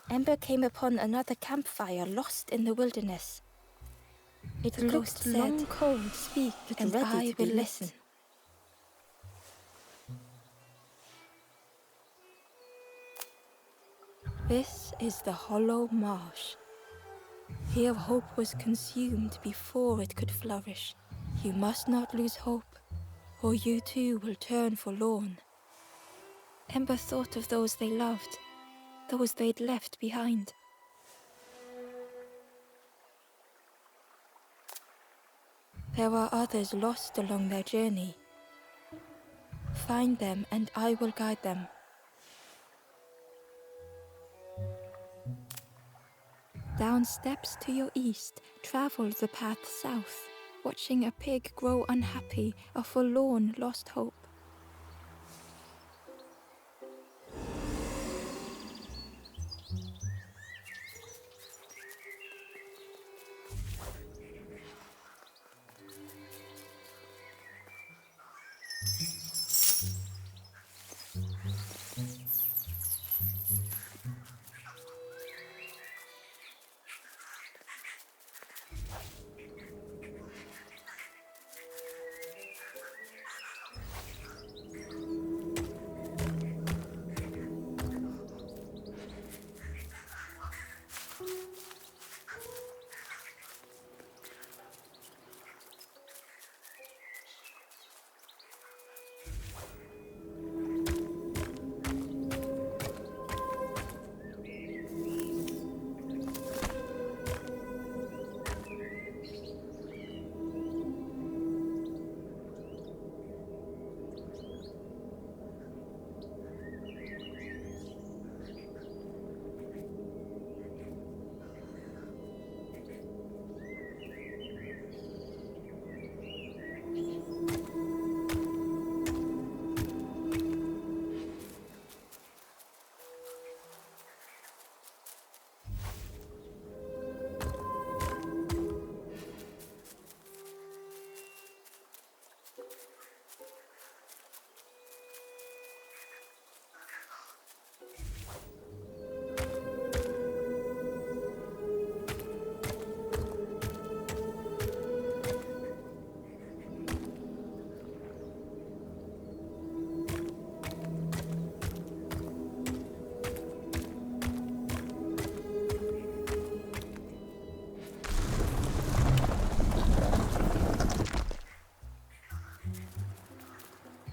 Ember came upon another campfire lost in the wilderness. It looked long, cold, speak, and I will listen. This is the hollow marsh. Here hope was consumed before it could flourish. You must not lose hope, or you too will turn forlorn. Ember thought of those they loved, those they'd left behind. There are others lost along their journey. Find them and I will guide them. Down steps to your east, travel the path south, watching a pig grow unhappy, a forlorn lost hope.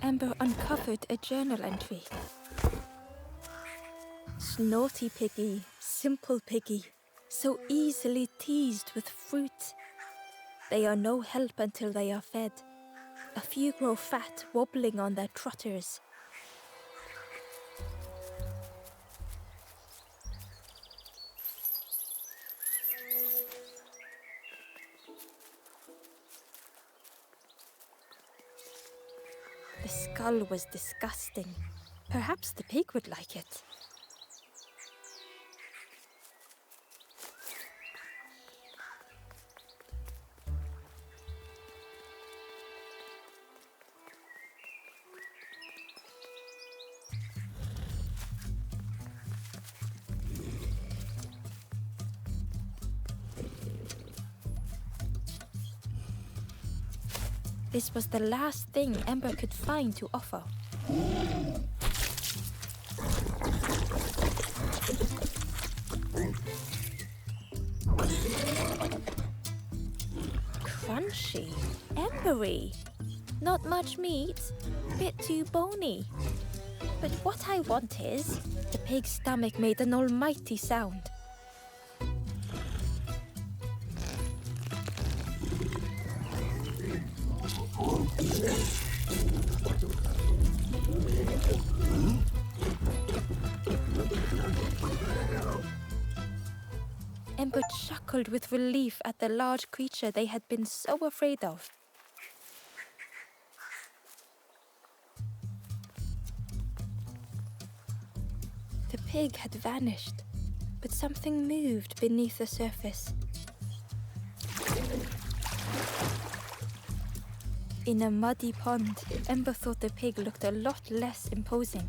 Ember uncovered a journal entry. Snotty piggy, simple piggy, so easily teased with fruit. They are no help until they are fed. A few grow fat, wobbling on their trotters. The skull was disgusting. Perhaps the pig would like it. This was the last thing Ember could find to offer. Crunchy, embery, not much meat, bit too bony. But what I want is, the pig's stomach made an almighty sound. Ember chuckled with relief at the large creature they had been so afraid of. The pig had vanished, but something moved beneath the surface. In a muddy pond, Ember thought the pig looked a lot less imposing.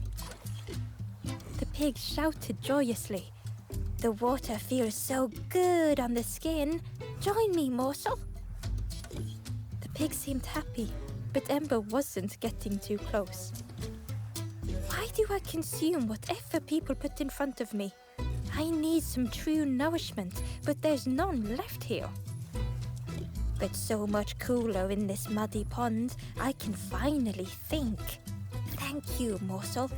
The pig shouted joyously, The water feels so good on the skin. Join me, morsel. The pig seemed happy, but Ember wasn't getting too close. Why do I consume whatever people put in front of me? I need some true nourishment, but there's none left here. But so much cooler in this muddy pond, I can finally think. Thank you, morsel.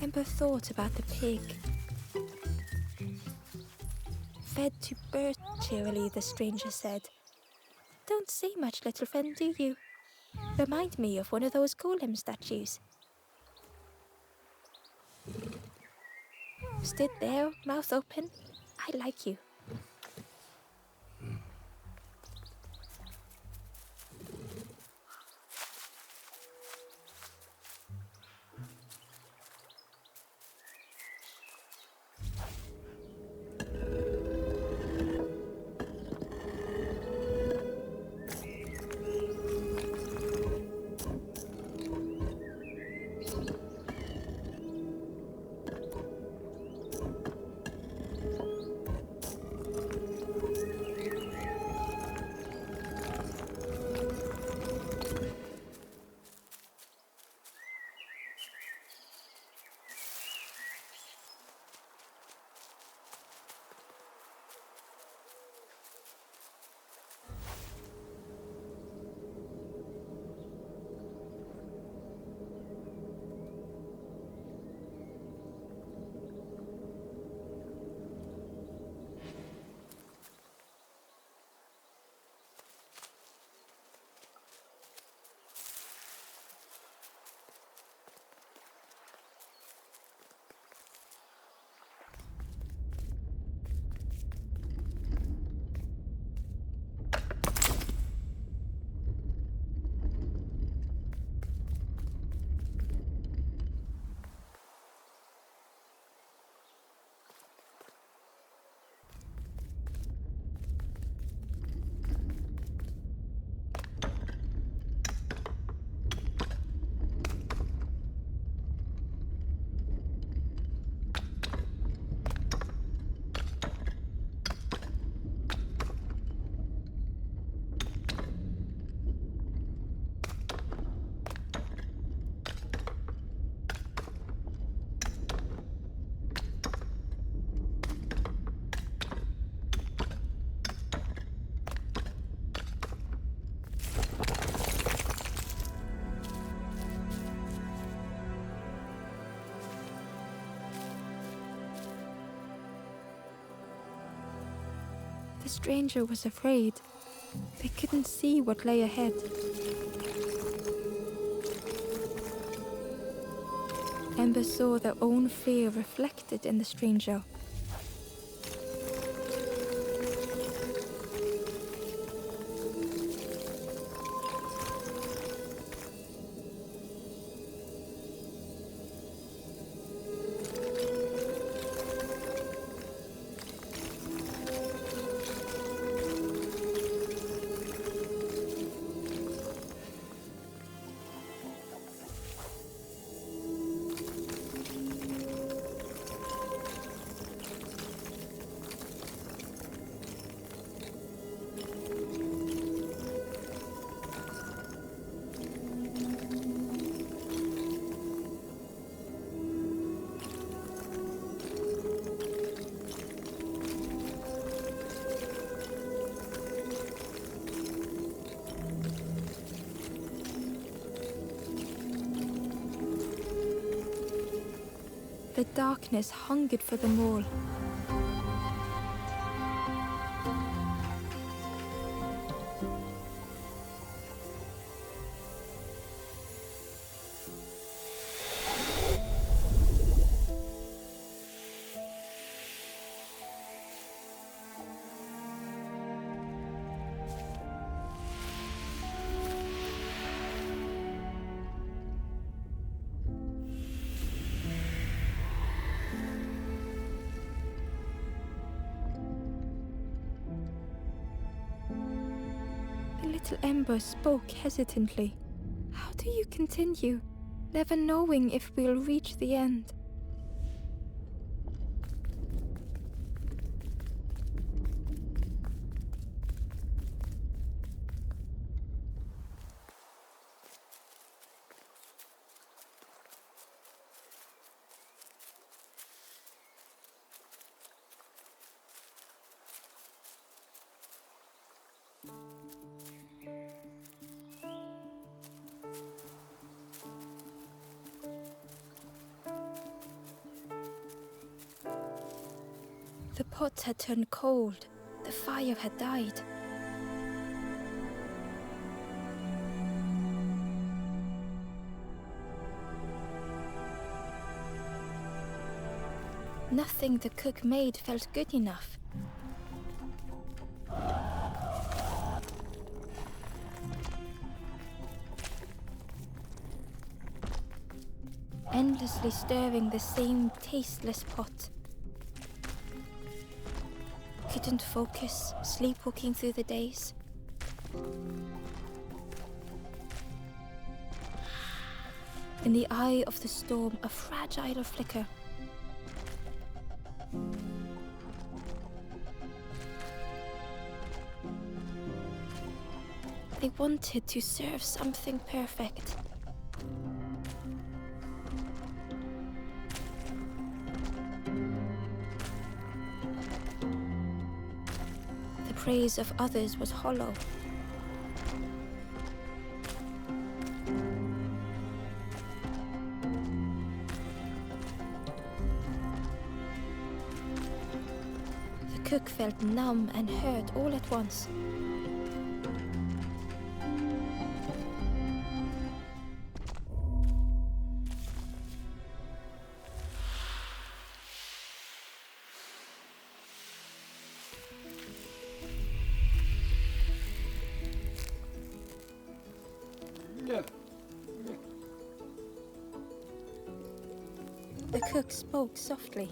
Ember thought about the pig. Fed to birds cheerily, the stranger said. Don't say much, little friend, do you? Remind me of one of those golem statues. Stood there, mouth open. I like you. The stranger was afraid. They couldn't see what lay ahead. Ember saw their own fear reflected in the stranger. The darkness hungered for them all. little ember spoke hesitantly. How do you continue, never knowing if we'll reach the end? The pot had turned cold. The fire had died. Nothing the cook made felt good enough. Endlessly stirring the same tasteless pot. Couldn't focus, sleepwalking through the days. In the eye of the storm, a fragile flicker. They wanted to serve something perfect. The praise of others was hollow. The cook felt numb and hurt all at once. The cook spoke softly.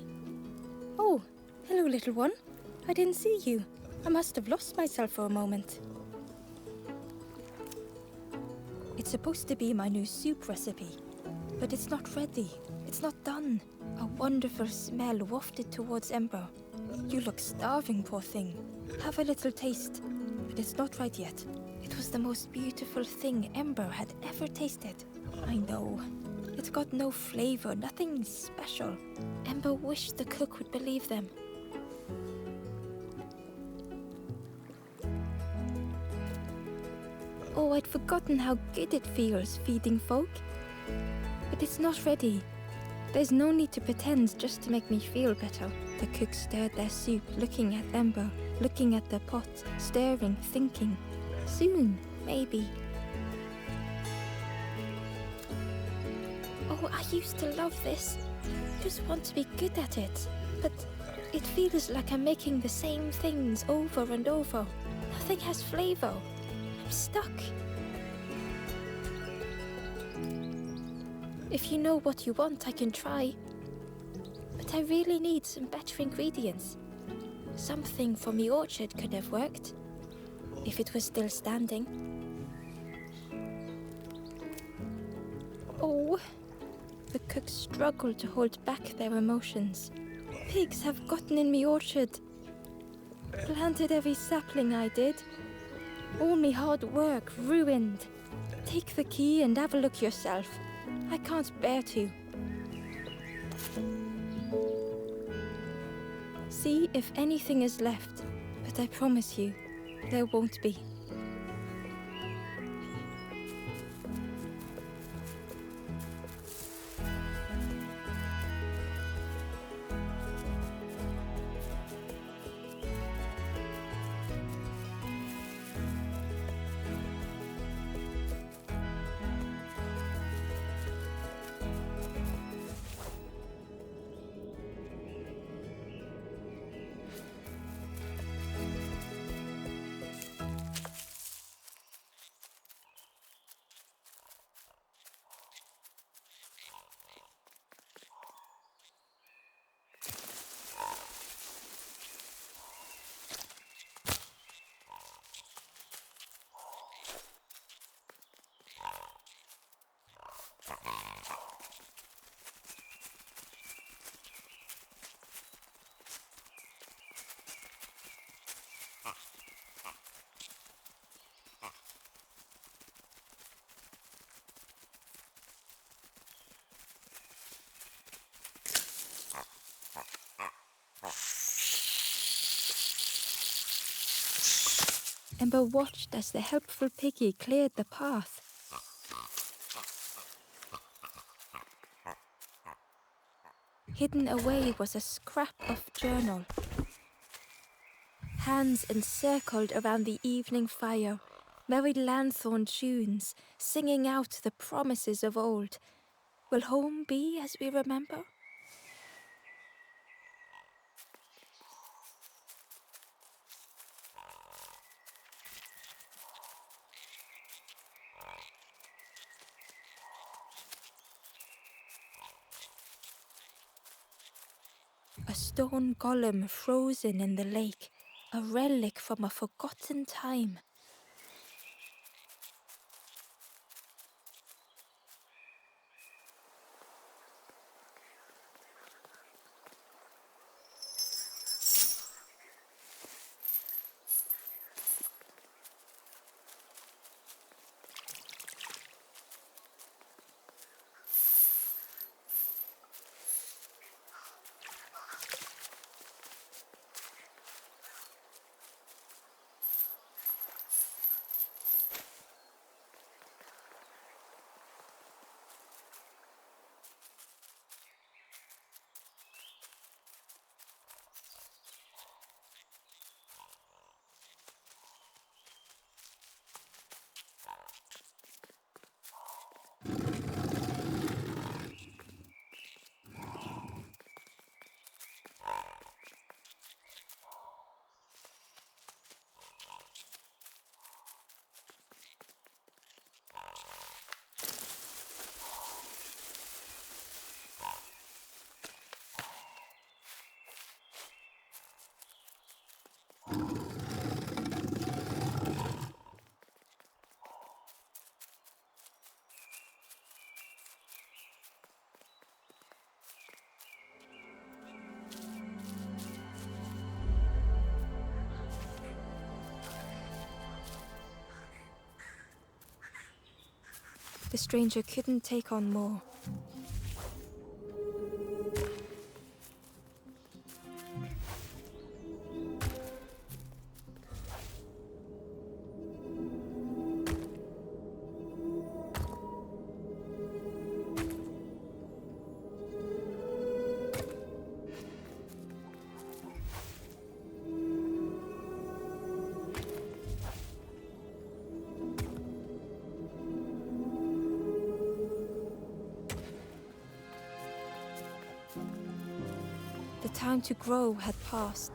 "Oh, hello, little one. I didn't see you. I must have lost myself for a moment." It's supposed to be my new soup recipe, but it's not ready. It's not done. A wonderful smell wafted towards Ember. "You look starving, poor thing. Have a little taste." But it's not right yet. It was the most beautiful thing Ember had ever tasted. I know. It got no flavor, nothing special. Ember wished the cook would believe them. Oh, I'd forgotten how good it feels feeding folk. But it's not ready. There's no need to pretend just to make me feel better. The cook stirred their soup, looking at Ember, looking at the pot, stirring, thinking. Soon, maybe. Oh, I used to love this. I just want to be good at it. But it feels like I'm making the same things over and over. Nothing has flavor. I'm stuck. If you know what you want, I can try. But I really need some better ingredients. Something from the orchard could have worked. If it was still standing. Oh. The cook struggled to hold back their emotions. Pigs have gotten in me orchard. Planted every sapling I did. All me hard work ruined. Take the key and have a look yourself. I can't bear to. See if anything is left, but I promise you, there won't be. Ember watched as the helpful piggy cleared the path. Hidden away was a scrap of journal. Hands encircled around the evening fire, merry lanthorn tunes, singing out the promises of old. Will home be as we remember? A stone golem frozen in the lake, a relic from a forgotten time. The stranger couldn't take on more. The time to grow had passed.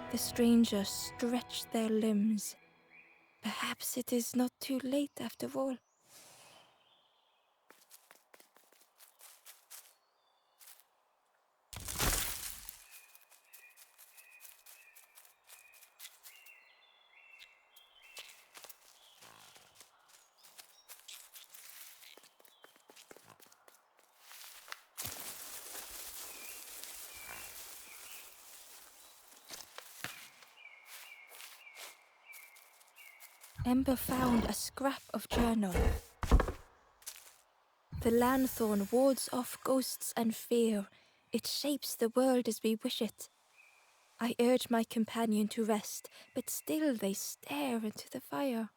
The strangers stretched their limbs. Perhaps it is not too late after all. Ember found a scrap of journal. The lanthorn wards off ghosts and fear. It shapes the world as we wish it. I urge my companion to rest, but still they stare into the fire.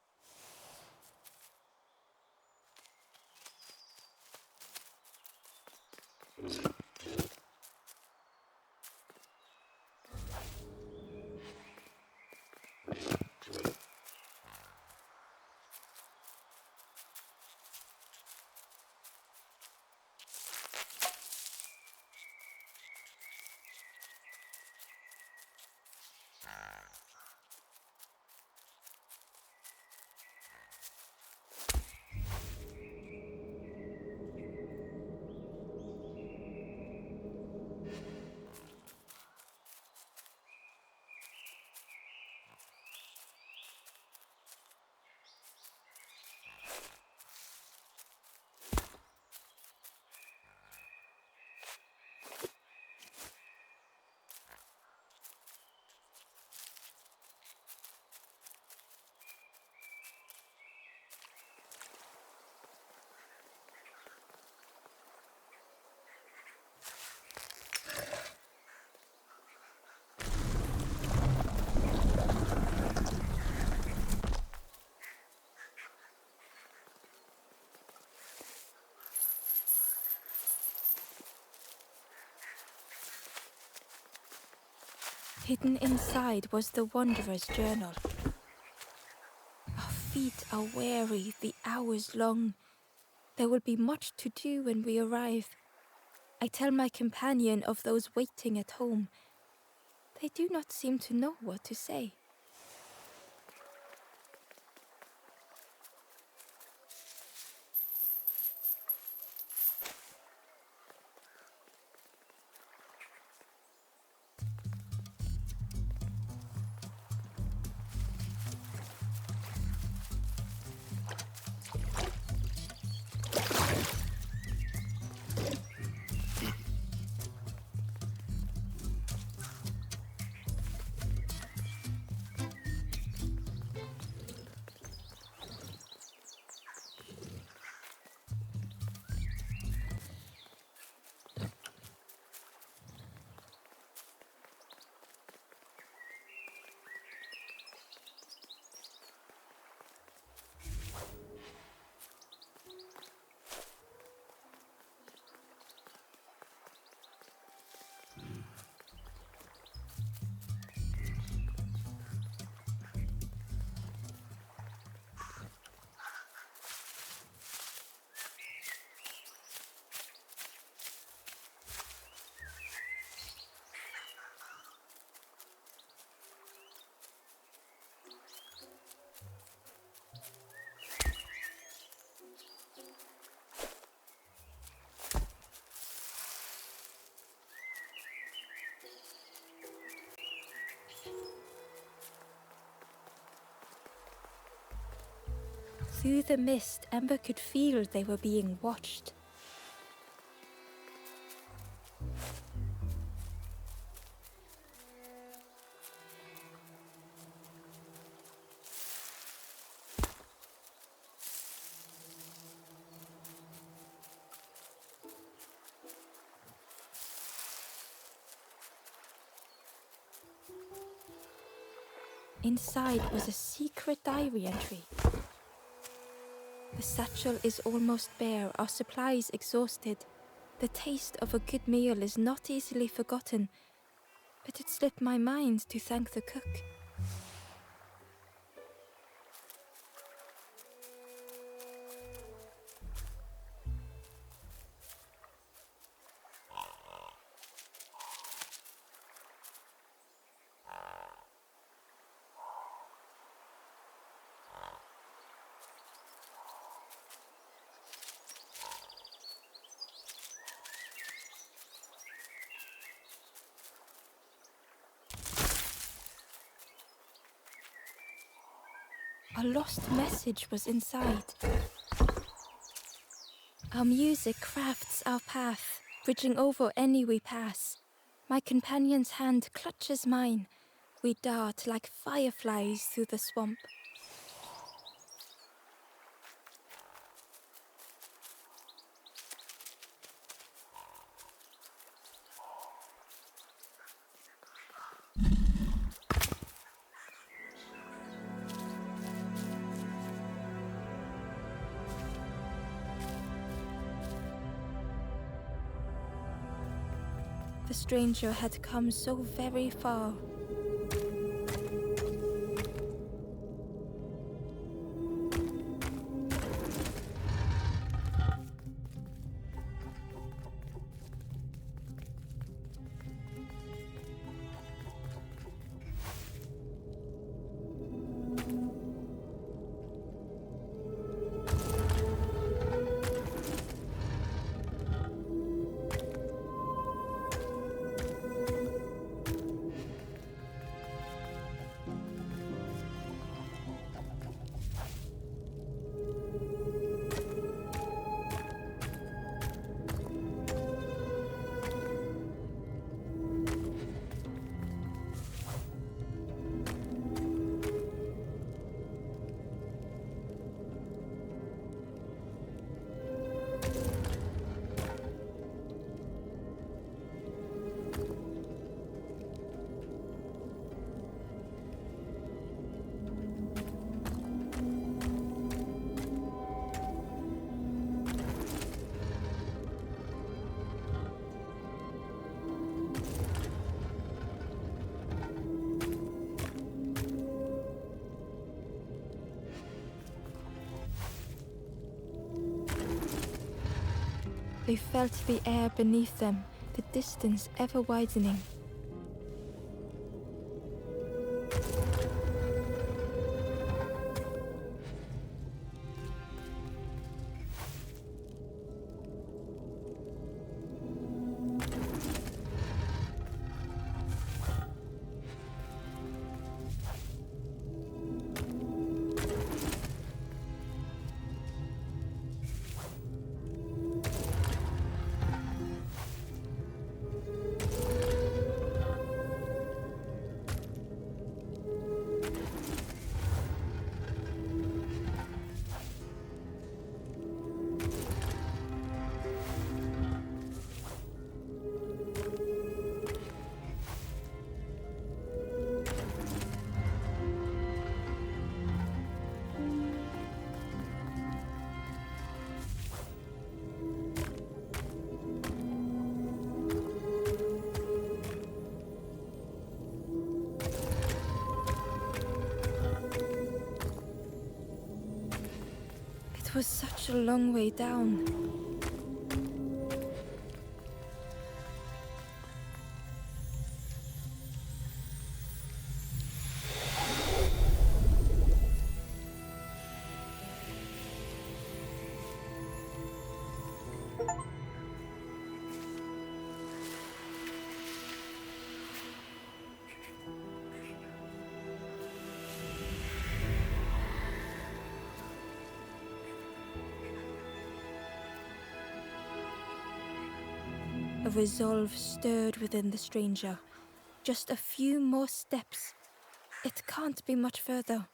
Hidden inside was the Wanderer's journal. Our feet are weary, the hours long. There will be much to do when we arrive. I tell my companion of those waiting at home. They do not seem to know what to say. Through the mist, Ember could feel they were being watched. Inside was a secret diary entry. The satchel is almost bare, our supplies exhausted. The taste of a good meal is not easily forgotten, but it slipped my mind to thank the cook. A lost message was inside. Our music crafts our path, bridging over any we pass. My companion's hand clutches mine. We dart like fireflies through the swamp. The stranger had come so very far. They felt the air beneath them, the distance ever widening. It was such a long way down. A resolve stirred within the stranger. Just a few more steps. It can't be much further.